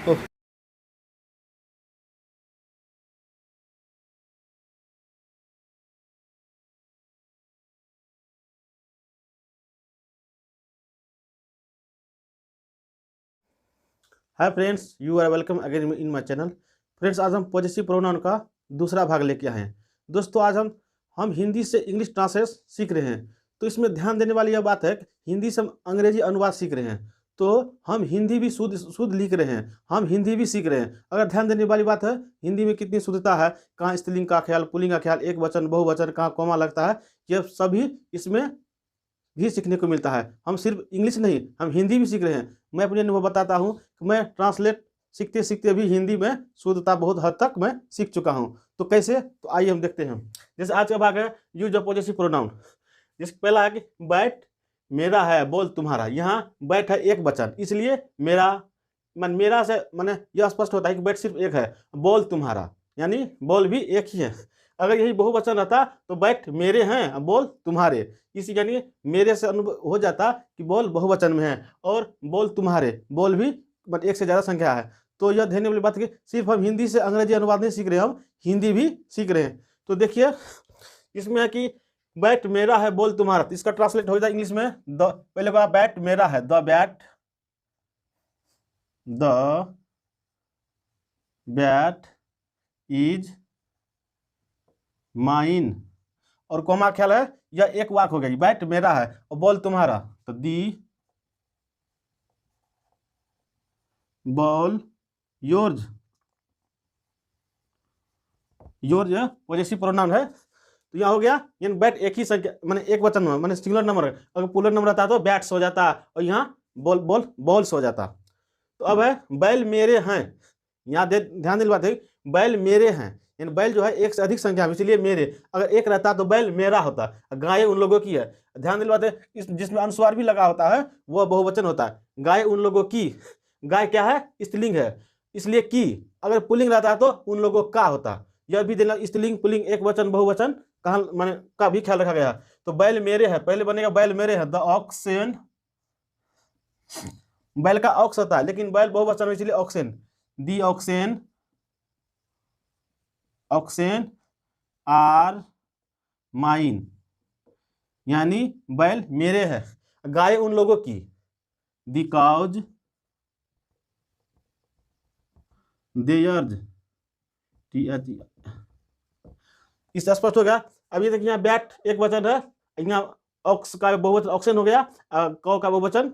Oh, hi friends, you are welcome again in my channel. Friends, आज हम possessive pronoun का दूसरा भाग लेके आए हैं। दोस्तों, आज हम हिंदी से इंग्लिश ट्रांसलेशन सीख रहे हैं। तो इसमें ध्यान देने वाली यह बात है कि हिंदी से हम अंग्रेजी अनुवाद सीख रहे हैं। तो हम हिंदी भी शुद्ध शुद्ध लिख रहे हैं, हम हिंदी भी सीख रहे हैं। अगर ध्यान देने वाली बात है, हिंदी में कितनी शुद्धता है, कहाँ स्त्रीलिंग का ख्याल, पुल्लिंग का ख्याल, एक वचन बहुवचन, कहाँ कॉमा लगता है, ये सभी इसमें भी सीखने को मिलता है। हम सिर्फ इंग्लिश नहीं, हम हिंदी भी सीख रहे हैं। मैं अपने अनुभव बताता हूँ कि मैं ट्रांसलेट सीखते सीखते भी हिंदी में शुद्धता बहुत हद तक मैं सीख चुका हूँ। तो कैसे, तो आइए हम देखते हैं। जैसे आज का भाग है यूज ऑफ पॉजेसिव प्रोनाउन। जैसे पहला है कि बैट मेरा है, बॉल तुम्हारा। यहाँ बैट है एक वचन, इसलिए मेरा मेरा से माने यह स्पष्ट होता है कि बैट सिर्फ एक है, बॉल तुम्हारा यानी बॉल भी एक ही है। अगर यही बहुवचन रहता तो बैट मेरे हैं, बॉल तुम्हारे। इसी यानी मेरे से अनुभव हो जाता कि बॉल बहुवचन में है, और बॉल तुम्हारे, बॉल भी एक से ज़्यादा संख्या है। तो यह ध्यान वाली बात है कि सिर्फ हम हिंदी से अंग्रेजी अनुवाद नहीं सीख रहे, हम हिंदी भी सीख रहे हैं। तो देखिए, इसमें है कि बैट मेरा है, बॉल तुम्हारा। तो इसका ट्रांसलेट हो जाए इंग्लिश में, द पहले कहा बैट मेरा है, द बैट इज माइन, और कॉमा ख्याल है, यह एक वाक हो गई। बैट मेरा है और बॉल तुम्हारा, तो the ball yours. Yours possessive pronoun है, तो यहाँ हो गया। यानी बैट एक ही संख्या माने एक वचन में, माने सिंगुलर नंबर है। अगर प्लूरल नंबर रहता तो बैट्स हो जाता, और यहाँ बॉल बॉल बॉल्स हो जाता। तो अब है बैल मेरे हैं। यहाँ ध्यान देने बात है, बैल मेरे हैं यानी बैल जो है एक से अधिक संख्या में, इसलिए मेरे। अगर एक रहता तो बैल मेरा होता। गाय उन लोगों की है। ध्यान देने बात है, जिसमें अनुस्वार भी लगा होता है वह बहुवचन होता है। गाय उन लोगों की, गाय क्या है, स्त्रीलिंग है, इसलिए की। अगर पुल्लिंग रहता तो उन लोगों का होता। यह भी देना, स्त्रीलिंग पुल्लिंग एक वचन बहुवचन कहाँ माने का भी ख्याल रखा गया। तो बैल मेरे है, पहले बनेगा बैल मेरे है, द ऑक्सेन। बैल का ऑक्स होता है, लेकिन बैल बहुवचन है इसलिए ऑक्सेन। दी ऑक्सेन, ऑक्सेन आर माइन, यानी बैल मेरे है, गाय उन लोगों की। दी काउज देयर्स, इस स्पष्ट हो गया। अब ये देखिए, यहाँ बैट एक वचन है, यहाँ ऑक्स का बहुवचन ऑक्सेन हो गया, कौ का बहुवचन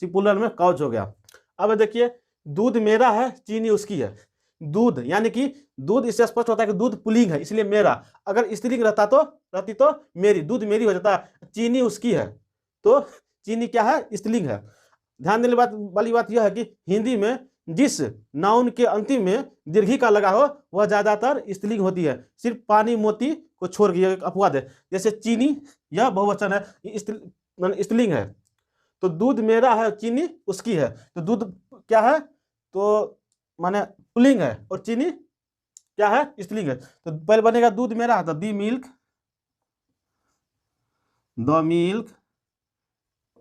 सिंगुलर में काउच हो गया। अब देखिए, दूध मेरा है, चीनी उसकी है। दूध यानी कि दूध, इससे स्पष्ट होता है कि दूध पुल्लिंग है, इसलिए मेरा। अगर स्त्रीलिंग रहती तो मेरी, दूध मेरी हो जाता। चीनी उसकी है, तो चीनी क्या है, स्त्रीलिंग है। ध्यान देने वाली बात यह है कि हिंदी में जिस नाउन के अंतिम में दीर्घी का लगा हो वह ज्यादातर स्त्रीलिंग होती है, सिर्फ पानी मोती को छोड़ के। अपवाद है, जैसे चीनी, यह बहुवचन है, स्त्रीलिंग है। तो दूध मेरा है, चीनी उसकी है। तो दूध क्या है, तो माने पुल्लिंग है, और चीनी क्या है, स्त्रीलिंग है। तो पहले बनेगा दूध मेरा है, तो द मिल्क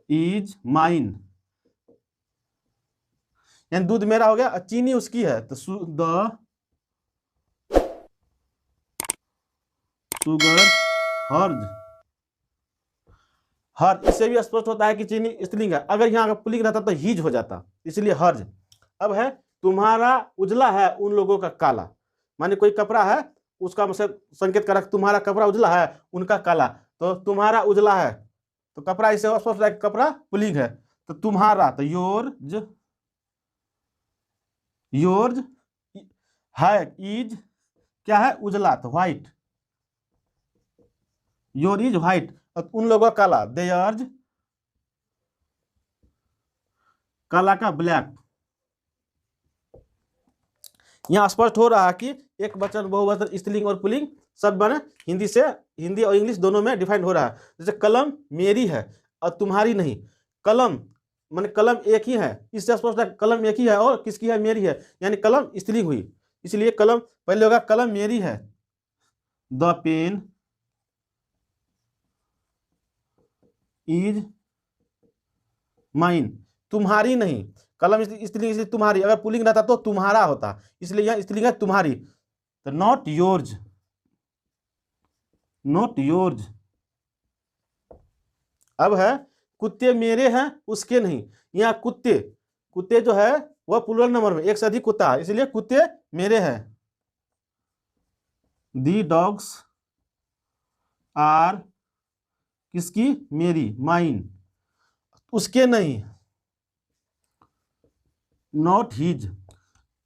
इज माइन, यानी दूध मेरा हो गया, चीनी उसकी है, तो द शुगर हर्ज। हर, इससे भी स्पष्ट होता है कि चीनी स्त्रीलिंग है। अगर यहाँ पुल्लिंग रहता तो हीज हो जाता, इसलिए हर्ज। अब है तुम्हारा उजला है, उन लोगों का काला। माने कोई कपड़ा है, उसका मतलब संकेत कर, तुम्हारा कपड़ा उजला है, उनका काला। तो तुम्हारा उजला है, तो कपड़ा, इससे स्पष्ट है कपड़ा पुल्लिंग है। तो तुम्हारा, तो योर्ज है, इज क्या है, उजला, तो व्हाइट। योर इज व्हाइट, उन लोगों का काला, देयर्ज काला का ब्लैक। यहाँ स्पष्ट हो रहा है कि एक वचन बहुवचन स्त्रीलिंग और पुल्लिंग सब बने हिंदी और इंग्लिश दोनों में डिफाइंड हो रहा है। जैसे कलम मेरी है और तुम्हारी नहीं। कलम माने कलम एक ही है, इससे स्पष्ट है कलम एक ही है और किसकी है, मेरी है, यानी कलम स्त्रीलिंग हुई। इसलिए कलम पहले होगा, कलम मेरी है, द पेन इज माइन। तुम्हारी नहीं, कलम स्त्रीलिंग इसलिए तुम्हारी, अगर पुल्लिंग रहता तो तुम्हारा होता, इसलिए यहाँ स्त्रीलिंग है तुम्हारी, तो नॉट योर्स, नॉट योर्स। अब है कुत्ते मेरे हैं उसके नहीं, यहाँ कुत्ते, कुत्ते जो है वह प्लूरल नंबर में, एक से अधिक कुत्ता है, इसलिए कुत्ते मेरे हैं। दी डॉग्स आर किसकी, मेरी, माइन, उसके नहीं, नॉट हीज।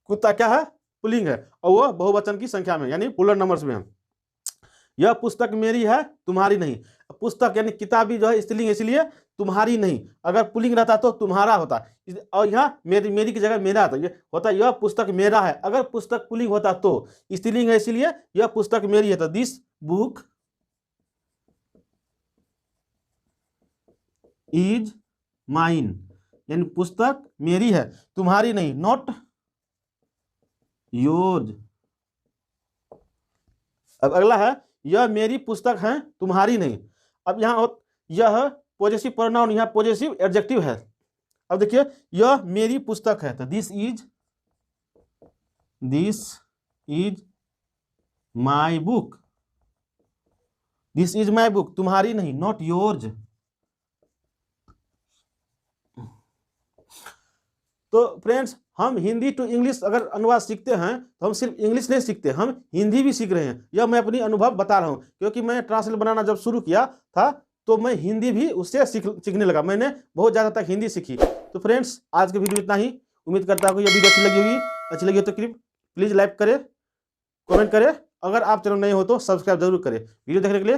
कुत्ता क्या है, पुल्लिंग है और वह बहुवचन की संख्या में यानी प्लूरल नंबर्स में है। यह पुस्तक मेरी है तुम्हारी नहीं, पुस्तक यानी किताबी जो है स्त्रीलिंग इसलिए तुम्हारी नहीं, अगर पुल्लिंग रहता तो तुम्हारा होता, और यहाँ मेरी, मेरी की जगह मेरा होता, ये होता यह पुस्तक मेरा है, अगर पुस्तक पुल्लिंग होता तो स्त्रीलिंग है इसलिए यह पुस्तक मेरी है, तो दिस बुक इज माइन, यानी पुस्तक मेरी है तुम्हारी नहीं, नॉट योर्स। अब अगला है यह मेरी पुस्तक है तुम्हारी नहीं। अब यहाँ यह पॉजेसिव प्रोनाउन, यहाँ पॉजेसिव एडजेक्टिव है। अब देखिए यह मेरी पुस्तक है, तो this is my book, this is my book, तुम्हारी नहीं, नॉट योर्स। तो फ्रेंड्स हम हिंदी टू इंग्लिश अगर अनुवाद सीखते हैं तो हम सिर्फ इंग्लिश नहीं सीखते, हम हिंदी भी सीख रहे हैं। यह मैं अपनी अनुभव बता रहा हूँ, क्योंकि मैं ट्रांसलेट बनाना जब शुरू किया था तो मैं हिंदी भी उससे सीखने लगा, मैंने बहुत ज़्यादा तक हिंदी सीखी। तो फ्रेंड्स आज की वीडियो इतना ही, उम्मीद करता हूँ यह वीडियो अच्छी लगी हो तो प्लीज़ लाइक करें, कमेंट करें, अगर आप चैनल नए हो तो सब्सक्राइब जरूर करें। वीडियो देखने के लिए